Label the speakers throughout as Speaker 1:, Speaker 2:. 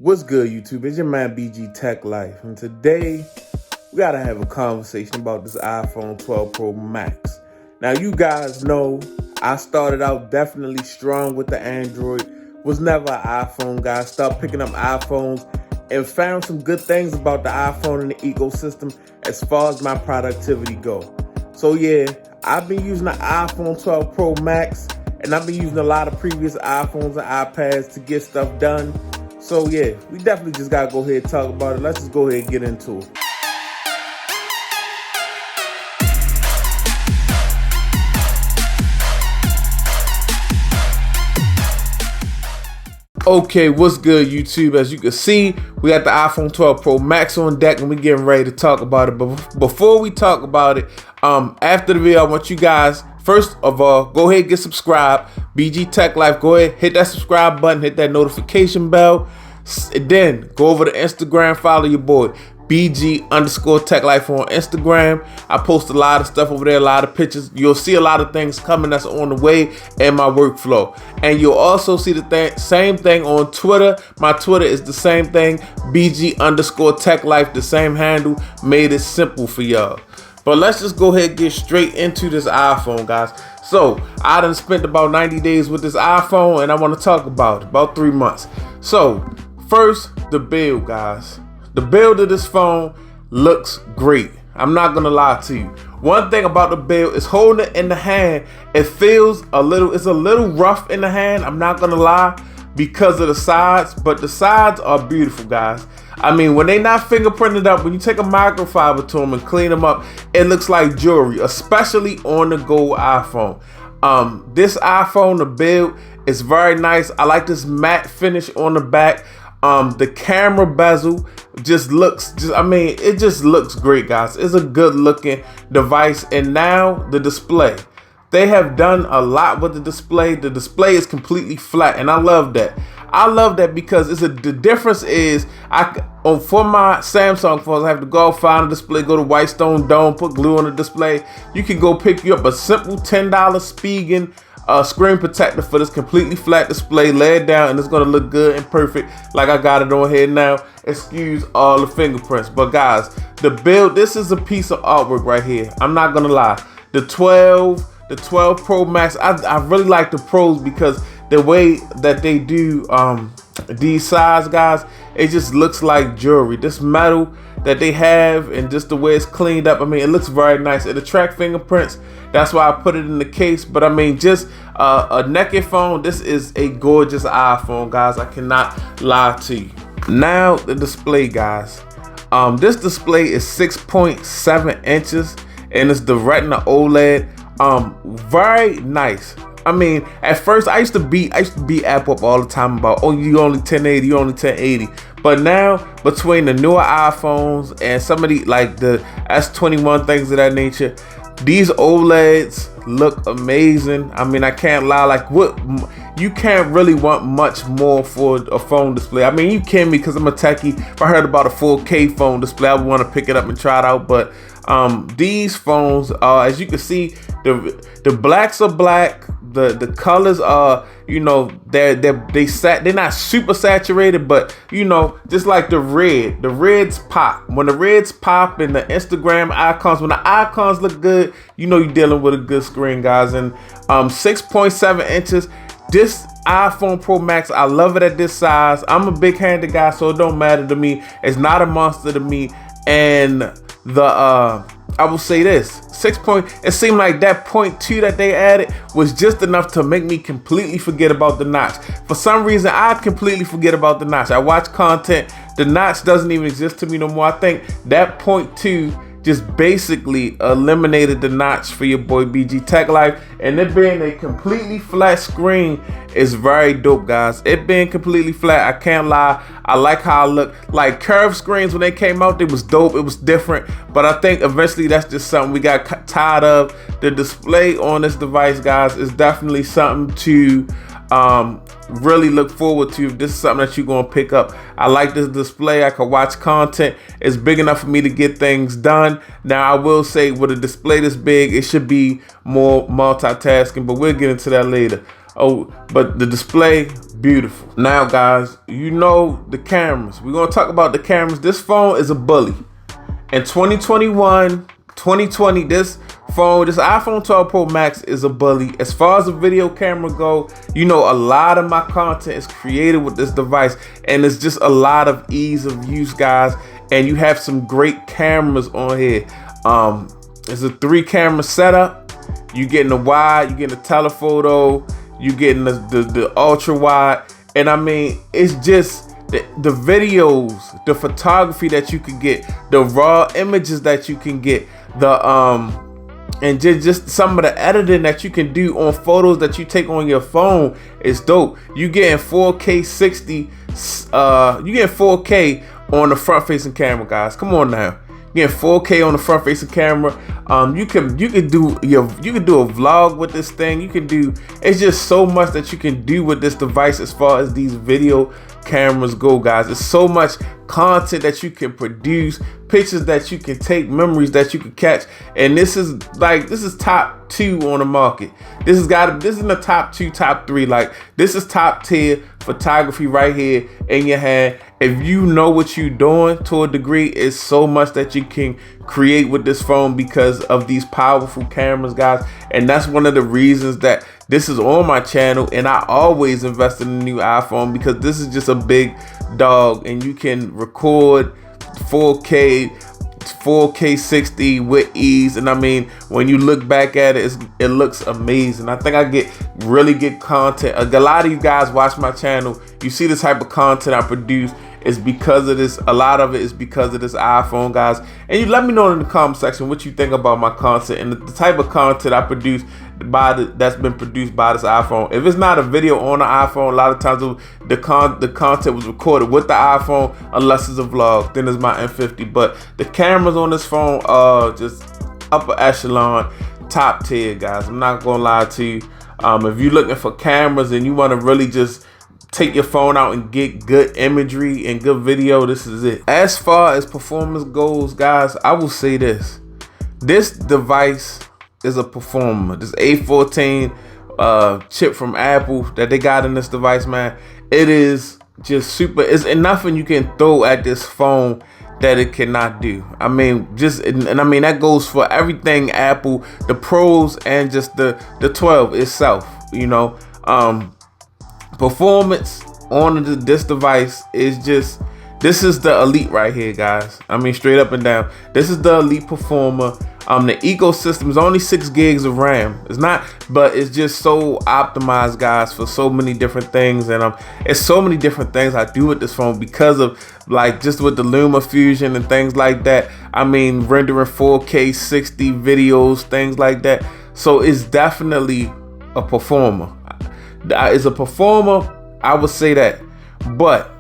Speaker 1: What's good, YouTube? It's your man BG Tech Life, and today we gotta have a conversation about this iPhone 12 Pro Max. Now, you guys know I started out definitely strong with the Android, was never an iPhone guy, started picking up iPhones and found some good things about the iPhone and the ecosystem as far as my productivity go. So yeah, I've been using the iPhone 12 Pro Max, and I've been using a lot of previous iPhones and iPads to get stuff done. So yeah, we definitely just gotta go ahead and talk about it. Let's just go ahead and get into it. Okay, what's good, YouTube? As you can see, we got the iPhone 12 Pro Max on deck and we're getting ready to talk about it. But before we talk about it, after the video, I want you guys, first of all, go ahead and get subscribed. BG Tech Life, go ahead, hit that subscribe button, hit that notification bell. Then go over to Instagram, follow your boy BG_Tech Life on Instagram. I post a lot of stuff over there, a lot of pictures. You'll see a lot of things coming that's on the way in my workflow. And you'll also see the same thing on Twitter. My Twitter is the same thing, BG_Tech Life, the same handle. Made it simple for y'all. But let's just go ahead and get straight into this iPhone, guys. So I done spent about 90 days with this iPhone and I want to talk about 3 months. So first, the build, guys. The build of this phone looks great. I'm not gonna lie to you. One thing about the build is holding it in the hand, it's a little rough in the hand. I'm not gonna lie, because of the sides, but the sides are beautiful, guys. I mean, when they not fingerprinted up, when you take a microfiber to them and clean them up, it looks like jewelry, especially on the gold iPhone. This iPhone, the build is very nice. I like this matte finish on the back. The camera bezel it just looks great, guys. It's a good looking device. And now the display, they have done a lot with the display. The display is completely flat, and I love that. I love that because the difference is for my Samsung phones, I have to go find a display, go to Whitestone Dome, put glue on the display. You can go pick you up a simple $10 Spigen screen protector for this completely flat display, lay it down, and it's gonna look good and perfect like I got it on here now. Excuse all the fingerprints, but guys, the build, this is a piece of artwork right here. I'm not gonna lie. The 12 Pro Max, I really like the Pros because the way that they do these sides, guys, it just looks like jewelry. This metal that they have and just the way it's cleaned up, I mean, it looks very nice. It attracts fingerprints. That's why I put it in the case. But I mean, just a naked phone, this is a gorgeous iPhone, guys. I cannot lie to you. Now the display, guys. This display is 6.7 inches and it's the Retina OLED. Very nice. I mean, at first I used to beat Apple up all the time about, oh, you only 1080, you only 1080. But now between the newer iPhones and some of the like the S21 things of that nature, these OLEDs look amazing. I mean, I can't lie. Like, what you can't really want much more for a phone display. I mean, you can because I'm a techie. If I heard about a 4K phone display, I would want to pick it up and try it out. But these phones, as you can see, the blacks are black. The colors are, you know, they're not super saturated, but you know, just like the reds pop. When the reds pop and the Instagram icons, when the icons look good, you know you're dealing with a good screen, guys. And 6.7 inches. This iPhone Pro Max, I love it at this size. I'm a big-handed guy, so it don't matter to me. It's not a monster to me. And I will say this, it seemed like that 0.2 that they added was just enough to make me completely forget about the notch. For some reason, I completely forget about the notch. I watch content, the notch doesn't even exist to me no more. I think that 0.2 just basically eliminated the notch for your boy BG Tech Life. And it being a completely flat screen is very dope, guys. It being completely flat, I can't lie. I like how I look. Like curved screens when they came out, it was dope, it was different. But I think eventually that's just something we got tired of. The display on this device, guys, is definitely something to really look forward to. If this is something that you're gonna pick up, I like this display. I can watch content. It's big enough for me to get things done. Now I will say, with a display this big, it should be more multitasking, but we'll get into that later. Oh, but the display, beautiful. Now guys, you know the cameras. We're gonna talk about the cameras. This phone is a bully. In 2021, 2020, this iPhone 12 Pro Max is a bully. As far as the video camera go, you know, a lot of my content is created with this device, and it's just a lot of ease of use, guys. And you have some great cameras on here. It's a 3-camera setup. You getting the wide, you getting the telephoto, you getting the ultra wide, and I mean, it's just the videos, the photography that you can get, the raw images that you can get, and just some of the editing that you can do on photos that you take on your phone is dope. You getting 4K 60, you getting 4K on the front facing camera, guys. Come on now. You get 4K on the front facing camera. You can do a vlog with this thing. It's just so much that you can do with this device as far as these video cameras go, guys. There's so much content that you can produce, pictures that you can take, memories that you can catch, and this is top 2 on the market. This is in the top 2, top 3. Like, this is top tier photography right here in your hand. If you know what you're doing to a degree, it's so much that you can create with this phone because of these powerful cameras, guys. And that's one of the reasons that this is on my channel, and I always invest in a new iPhone, because this is just a big dog, and you can record 4K 60 with ease. And I mean, when you look back at it, it looks amazing. I think I get really good content. A lot of you guys watch my channel, you see the type of content I produce. It's because of this. A lot of it is because of this iPhone, guys. And you let me know in the comment section what you think about my content and the type of content I produce that's been produced by this iPhone. If it's not a video on the iPhone, a lot of times the content was recorded with the iPhone, unless it's a vlog, then it's my M50. But the cameras on this phone are just upper echelon, top tier, guys. I'm not gonna lie to you. If you're looking for cameras and you want to really just take your phone out and get good imagery and good video, this is it. As far as performance goes, guys, I will say this device is a performer. This A14 chip from Apple that they got in this device, man, it is just super. It's nothing you can throw at this phone that it cannot do. I mean, and I mean, that goes for everything Apple, the Pros, and just the 12 itself, you know. Performance on this device is just, this is the elite right here, guys. I mean, straight up and down, this is the elite performer. The ecosystem is only 6 gigs of RAM. It's not, but it's just so optimized, guys, for so many different things. And it's so many different things I do with this phone because of, like, just with the LumaFusion and things like that. I mean, rendering 4K 60 videos, things like that. So it's definitely a performer. It's a performer, I would say that. But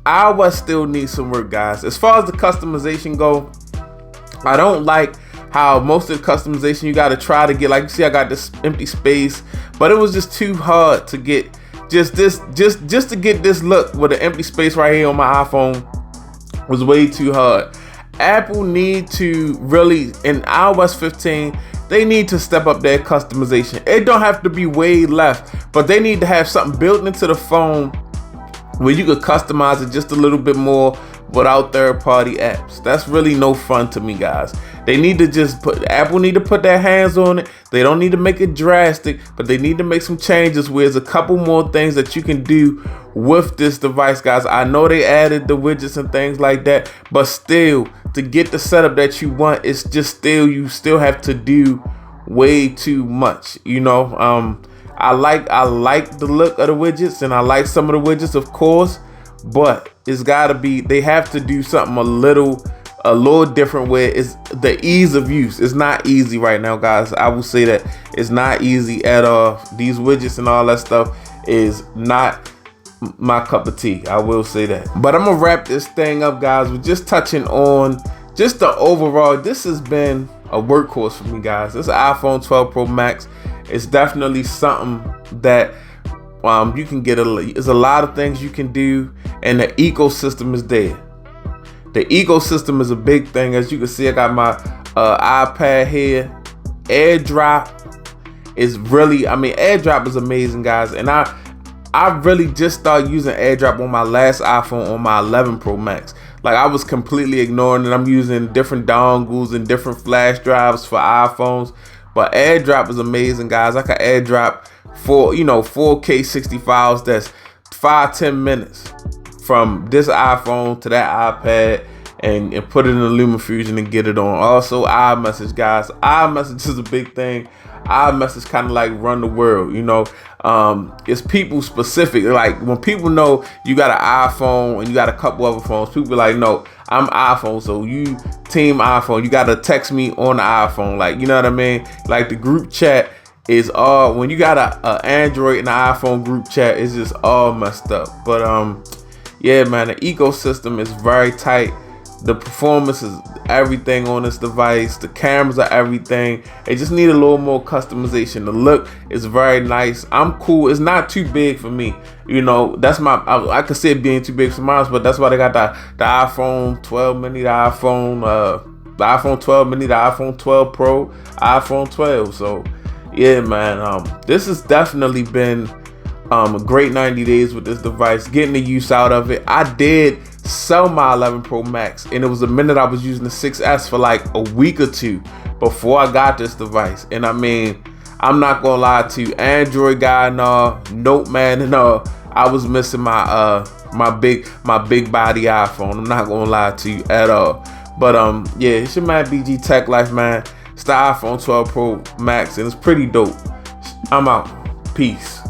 Speaker 1: I would still need some work, guys. As far as the customization go, I don't like how most of the customization you got to try to get, like, you see I got this empty space, but it was just too hard to get just to get this look with an empty space right here on my iPhone was way too hard. Apple need to really, in iOS 15, they need to step up their customization. It don't have to be way left, but they need to have something built into the phone where you could customize it just a little bit more without third-party apps. That's really no fun to me, guys. They need to Apple need to put their hands on it. They don't need to make it drastic, but they need to make some changes where there's a couple more things that you can do with this device, guys. I know they added the widgets and things like that, but still, to get the setup that you want, it's just still, you still have to do way too much, you know. I like the look of the widgets, and I like some of the widgets, of course, but it's gotta be, they have to do something a little different where it's the ease of use. It's not easy right now, guys. I will say that it's not easy at all. These widgets and all that stuff is not my cup of tea. I will say that. But I'm gonna wrap this thing up, guys, with just touching on just the overall. This has been a workhorse for me, guys. This iPhone 12 Pro Max is definitely something that you can get. There's a lot of things you can do, and the ecosystem is there. The ecosystem is a big thing. As you can see, I got my iPad here. AirDrop is really, I mean, AirDrop is amazing, guys. And I really just started using AirDrop on my last iPhone, on my 11 Pro Max. Like, I was completely ignoring it. I'm using different dongles and different flash drives for iPhones. But AirDrop is amazing, guys. I can AirDrop for 4K 60 files that's 5-10 minutes from this iPhone to that iPad, and put it in the LumaFusion and get it on. Also, iMessage, guys. iMessage is a big thing. iMessage kind of like run the world, it's people specific. Like, when people know you got an iPhone and you got a couple other phones, people be like, no, I'm iPhone, so you team iPhone, you gotta text me on the iPhone. Like, you know what I mean? Like, the group chat is all, when you got a Android and an iPhone group chat, it's just all messed up. But yeah, man, the ecosystem is very tight. The performance is everything on this device. The cameras are everything. It just need a little more customization. The look is very nice. I'm cool. It's not too big for me. That's I could see it being too big for mine, but that's why they got the iPhone 12 mini, the iPhone 12 mini, the iPhone 12 Pro, iPhone 12. So yeah, man, this has definitely been a great 90 days with this device, getting the use out of it. I did sell my 11 Pro Max, and it was a minute I was using the 6S for like a week or two before I got this device. And I mean, I'm not gonna lie to you, Android guy and Note man and I was missing my my big body iPhone. I'm not gonna lie to you at all. But yeah, it's your man BG Tech Life, man. It's the iPhone 12 Pro Max, and it's pretty dope. I'm out. Peace.